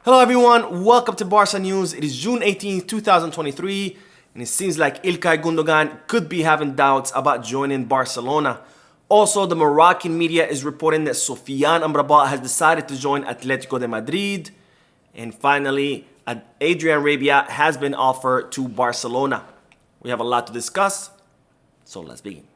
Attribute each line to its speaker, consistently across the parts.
Speaker 1: Hello everyone, welcome to Barca News. It is June 18th, 2023, and it seems like Ilkay Gundogan could be having doubts about joining Barcelona. Also, the Moroccan media is reporting that Sofyan Amrabat has decided to join Atletico de Madrid. And finally, Adrian Rabiot has been offered to Barcelona. We have a lot to discuss, so let's begin.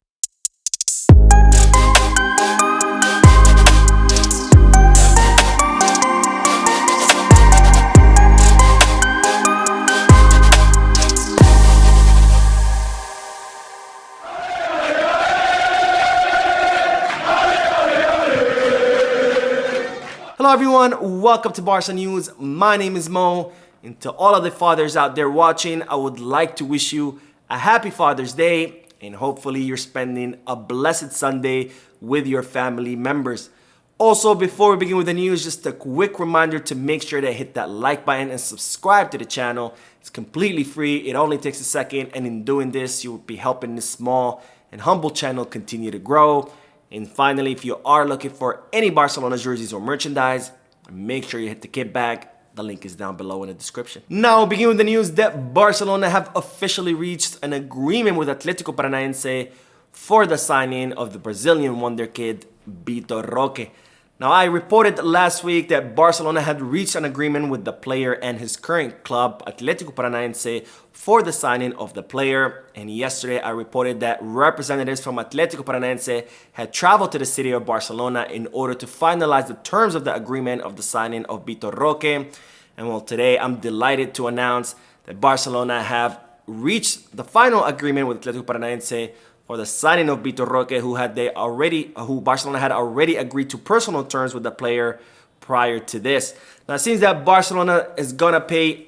Speaker 1: Hello everyone, welcome to Barca News. My name is Mo, and to all of the fathers out there watching, I would like to wish you a happy Father's Day, and hopefully you're spending a blessed Sunday with your family members. Also, before we begin with the news, just a quick reminder to make sure to hit that like button and subscribe to the channel. It's completely free, it only takes a second, and in doing this, you will be helping this small and humble channel continue to grow. And finally, if you are looking for any Barcelona jerseys or merchandise, make sure you hit the kit bag. The link is down below in the description. Now, begin with the news that Barcelona have officially reached an agreement with Atletico Paranaense for the signing of the Brazilian wonder kid, Vitor Roque. Now, I reported last week that Barcelona had reached an agreement with the player and his current club, Atletico Paranaense, for the signing of the player. And yesterday, I reported that representatives from Atletico Paranaense had traveled to the city of Barcelona in order to finalize the terms of the agreement of the signing of Vitor Roque. And well, today, I'm delighted to announce that Barcelona have reached the final agreement with Atletico Paranaense for the signing of Vitor Roque, who Barcelona had already agreed to personal terms with the player prior to this. Now, it seems that Barcelona is gonna pay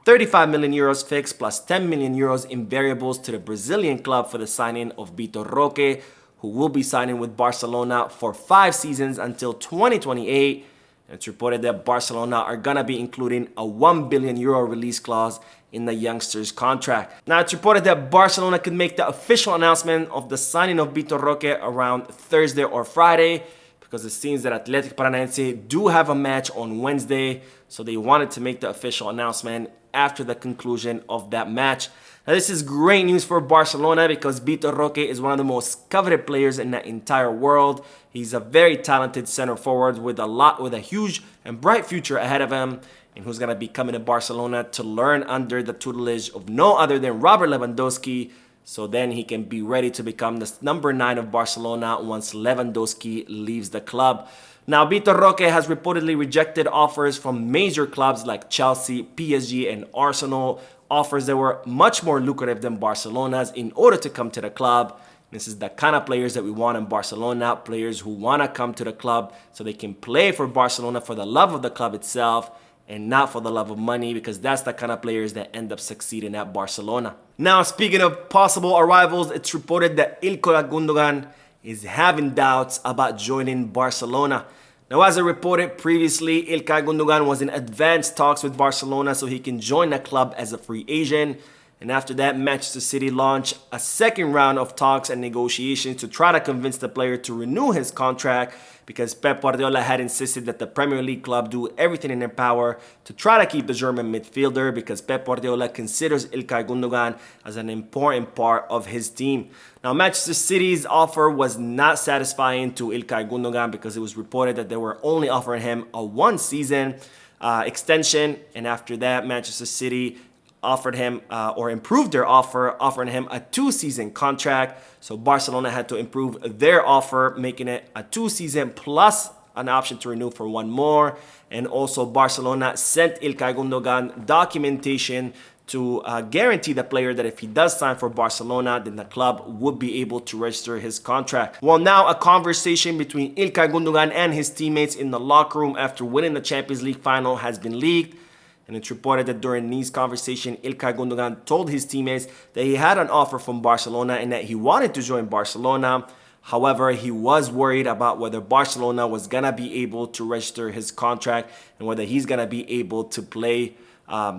Speaker 1: 35 million euros fixed plus 10 million euros in variables to the Brazilian club for the signing of Vitor Roque, who will be signing with Barcelona for 5 seasons until 2028. It's reported that Barcelona are gonna be including a 1 billion euro release clause in the youngster's contract. Now, it's reported that Barcelona could make the official announcement of the signing of Vitor Roque around Thursday or Friday, because it seems that Atletico Paranaense do have a match on Wednesday, so they wanted to make the official announcement after the conclusion of that match. Now, this is great news for Barcelona because Vitor Roque is one of the most coveted players in the entire world. He's a very talented center forward with a huge and bright future ahead of him, and who's going to be coming to Barcelona to learn under the tutelage of no other than Robert Lewandowski, so then he can be ready to become the number 9 of Barcelona once Lewandowski leaves the club. Now, Vitor Roque has reportedly rejected offers from major clubs like Chelsea, PSG, and Arsenal, offers that were much more lucrative than Barcelona's in order to come to the club. This is the kind of players that we want in Barcelona, players who want to come to the club so they can play for Barcelona for the love of the club itself and not for the love of money, because that's the kind of players that end up succeeding at Barcelona. Now, speaking of possible arrivals, it's reported that Ilkay Gundogan is having doubts about joining Barcelona. Now, as I reported previously, Ilkay Gundogan was in advanced talks with Barcelona so he can join the club as a free agent. And after that, Manchester City launched a second round of talks and negotiations to try to convince the player to renew his contract, because Pep Guardiola had insisted that the Premier League club do everything in their power to try to keep the German midfielder, because Pep Guardiola considers Ilkay Gundogan as an important part of his team. Now, Manchester City's offer was not satisfying to Ilkay Gundogan because it was reported that they were only offering him a 1-season extension, and after that, Manchester City offered him or improved their offer, offering him a 2-season contract. So Barcelona had to improve their offer, making it a 2-season plus an option to renew for 1 more. And also Barcelona sent Ilkay Gundogan documentation to guarantee the player that if he does sign for Barcelona, then the club would be able to register his contract. Well, now a conversation between Ilkay Gundogan and his teammates in the locker room after winning the Champions League final has been leaked. And it's reported that during these conversations, Ilkay Gundogan told his teammates that he had an offer from Barcelona and that he wanted to join Barcelona. However, he was worried about whether Barcelona was going to be able to register his contract and whether he's going to be able to play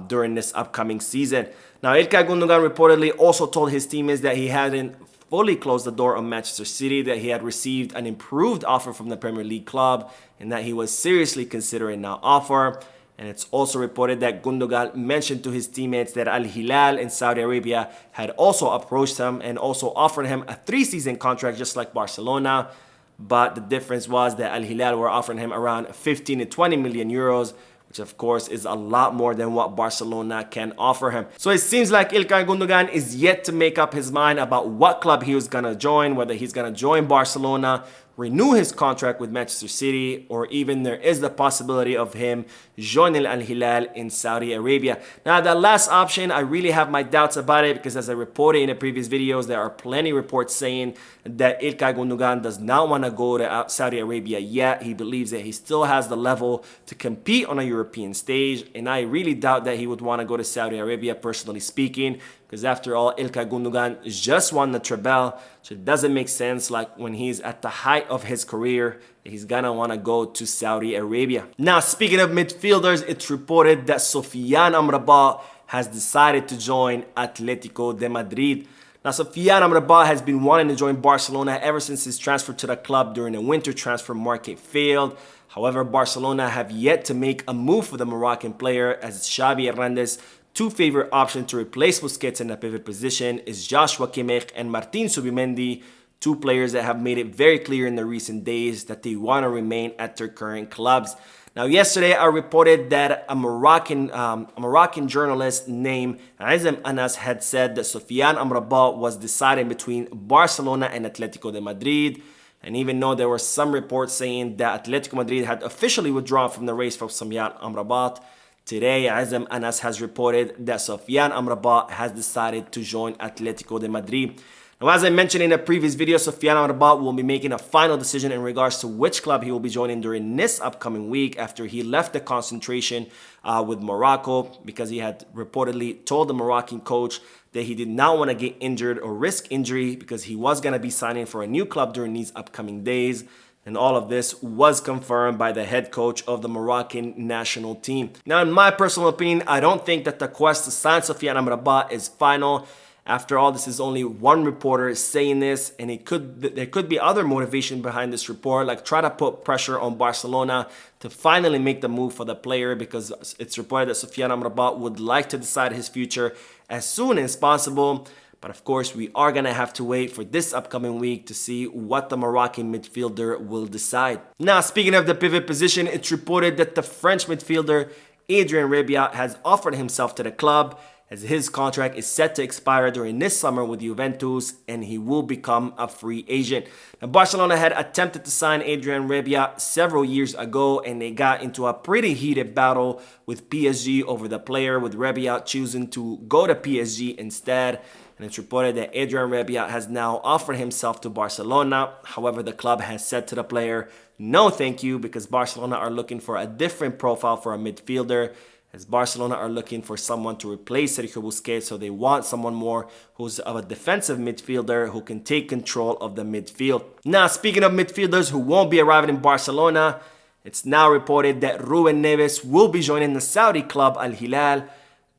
Speaker 1: during this upcoming season. Now, Ilkay Gundogan reportedly also told his teammates that he hadn't fully closed the door on Manchester City, that he had received an improved offer from the Premier League club, and that he was seriously considering that offer. And it's also reported that Gundogan mentioned to his teammates that Al Hilal in Saudi Arabia had also approached him and also offered him a 3-season contract just like Barcelona. But the difference was that Al Hilal were offering him around 15 to 20 million euros, which of course is a lot more than what Barcelona can offer him. So it seems like Ilkay Gundogan is yet to make up his mind about what club he was gonna join, whether he's gonna join Barcelona, renew his contract with Manchester City, or even there is the possibility of him joining Al Hilal in Saudi Arabia. Now, that last option, I really have my doubts about it because as I reported in the previous videos, there are plenty of reports saying that Ilkay Gundogan does not want to go to Saudi Arabia yet. He believes that he still has the level to compete on a European stage, and I really doubt that he would want to go to Saudi Arabia, personally speaking, because after all, Ilkay Gundogan just won the treble, so it doesn't make sense like when he's at the height of his career, he's gonna want to go to Saudi Arabia. Now, speaking of midfielders, it's reported that Sofyan Amrabat has decided to join Atletico de Madrid. Now, Sofyan Amrabat has been wanting to join Barcelona ever since his transfer to the club during the winter transfer market failed. However, Barcelona have yet to make a move for the Moroccan player, as Xavi Hernandez two favorite options to replace Busquets in the pivot position is Joshua Kimmich and Martin Zubimendi, two players that have made it very clear in the recent days that they want to remain at their current clubs. Now, yesterday I reported that a Moroccan journalist named Azem Anas had said that Sofyan Amrabat was deciding between Barcelona and Atletico de Madrid. And even though there were some reports saying that Atletico Madrid had officially withdrawn from the race for Sofyan Amrabat, today, Azem Anas has reported that Sofyan Amrabat has decided to join Atletico de Madrid. Now, as I mentioned in a previous video, Sofyan Amrabat will be making a final decision in regards to which club he will be joining during this upcoming week after he left the concentration with Morocco, because he had reportedly told the Moroccan coach that he did not want to get injured or risk injury because he was going to be signing for a new club during these upcoming days. And all of this was confirmed by the head coach of the Moroccan national team. Now, in my personal opinion, I don't think that the quest to sign Sofyan Amrabat is final. After all, this is only one reporter saying this, and there could be other motivation behind this report, like try to put pressure on Barcelona to finally make the move for the player, because it's reported that Sofyan Amrabat would like to decide his future as soon as possible. But of course, we are going to have to wait for this upcoming week to see what the Moroccan midfielder will decide. Now, speaking of the pivot position, it's reported that the French midfielder Adrian Rabiot has offered himself to the club, as his contract is set to expire during this summer with Juventus, and he will become a free agent. Now, Barcelona had attempted to sign Adrian Rabiot several years ago, and they got into a pretty heated battle with PSG over the player, with Rabiot choosing to go to PSG instead. And it's reported that Adrian Rabiot has now offered himself to Barcelona. However, the club has said to the player, no thank you, because Barcelona are looking for a different profile for a midfielder, as Barcelona are looking for someone to replace Sergio Busquets, so they want someone more who's of a defensive midfielder who can take control of the midfield. Now, speaking of midfielders who won't be arriving in Barcelona, it's now reported that Ruben Neves will be joining the Saudi club Al Hilal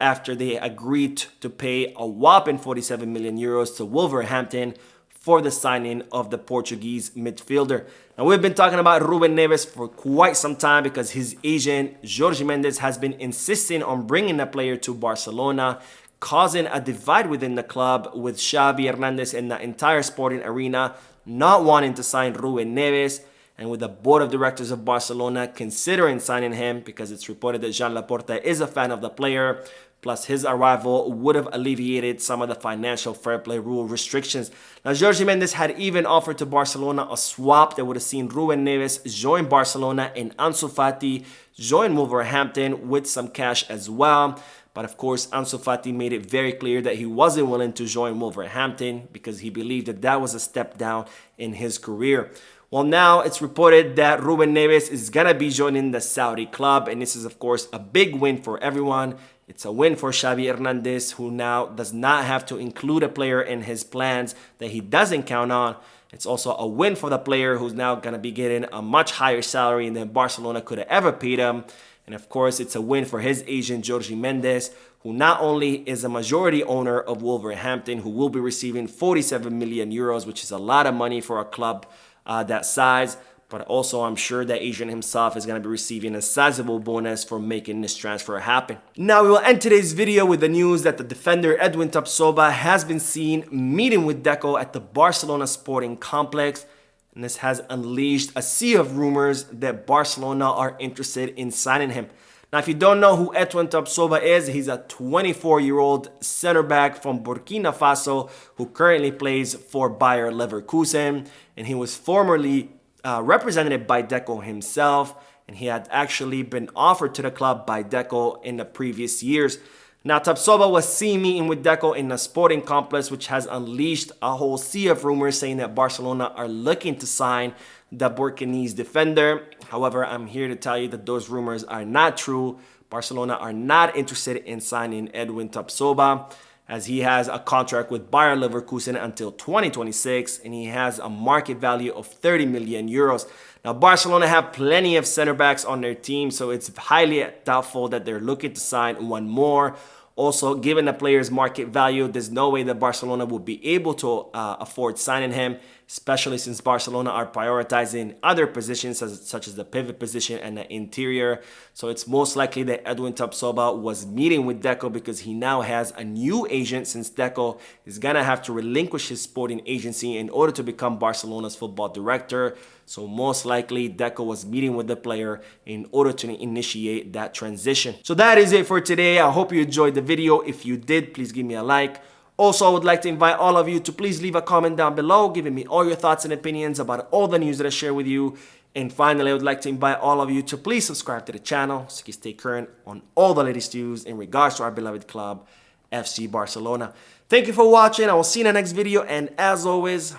Speaker 1: after they agreed to pay a whopping 47 million euros to Wolverhampton for the signing of the Portuguese midfielder. Now, we've been talking about Ruben Neves for quite some time because his agent, Jorge Mendes, has been insisting on bringing the player to Barcelona, causing a divide within the club, with Xavi Hernandez and the entire sporting arena not wanting to sign Ruben Neves, and with the board of directors of Barcelona considering signing him because it's reported that Jean Laporta is a fan of the player. Plus, his arrival would have alleviated some of the financial fair play rule restrictions. Now, Jorge Mendes had even offered to Barcelona a swap that would have seen Ruben Neves join Barcelona and Ansu Fati join Wolverhampton with some cash as well. But of course, Ansu Fati made it very clear that he wasn't willing to join Wolverhampton because he believed that that was a step down in his career. Well, now it's reported that Ruben Neves is going to be joining the Saudi club, and this is, of course, a big win for everyone. It's a win for Xavi Hernandez, who now does not have to include a player in his plans that he doesn't count on. It's also a win for the player, who's now going to be getting a much higher salary than Barcelona could have ever paid him. And of course, it's a win for his agent, Jorge Mendes, who not only is a majority owner of Wolverhampton, who will be receiving 47 million euros, which is a lot of money for a club that size, But also, I'm sure that Adrian himself is going to be receiving a sizable bonus for making this transfer happen. Now, we will end today's video with the news that the defender Edwin Tapsoba has been seen meeting with Deco at the Barcelona Sporting Complex. And this has unleashed a sea of rumors that Barcelona are interested in signing him. Now, if you don't know who Edwin Tapsoba is, he's a 24-year-old center back from Burkina Faso who currently plays for Bayer Leverkusen. And he was formerly represented by Deco himself, and he had actually been offered to the club by Deco in the previous years. Now, Tapsoba was seen meeting with Deco in the Sporting Complex, which has unleashed a whole sea of rumors saying that Barcelona are looking to sign the Burkinese defender. However, I'm here to tell you that those rumors are not true. Barcelona are not interested in signing Edwin Tapsoba, as he has a contract with Bayer Leverkusen until 2026, and he has a market value of 30 million euros. Now, Barcelona have plenty of center backs on their team, so it's highly doubtful that they're looking to sign one more. Also, given the player's market value, there's no way that Barcelona would be able to afford signing him, especially since Barcelona are prioritizing other positions such as the pivot position and the interior. So it's most likely that Edwin Tapsoba was meeting with Deco because he now has a new agent, since Deco is going to have to relinquish his sporting agency in order to become Barcelona's football director. So most likely Deco was meeting with the player in order to initiate that transition. So that is it for today. I hope you enjoyed the video. If you did, please give me a like. Also, I would like to invite all of you to please leave a comment down below, giving me all your thoughts and opinions about all the news that I share with you. And finally, I would like to invite all of you to please subscribe to the channel so you can stay current on all the latest news in regards to our beloved club, FC Barcelona. Thank you for watching. I will see you in the next video. And as always,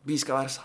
Speaker 1: Visca Barça.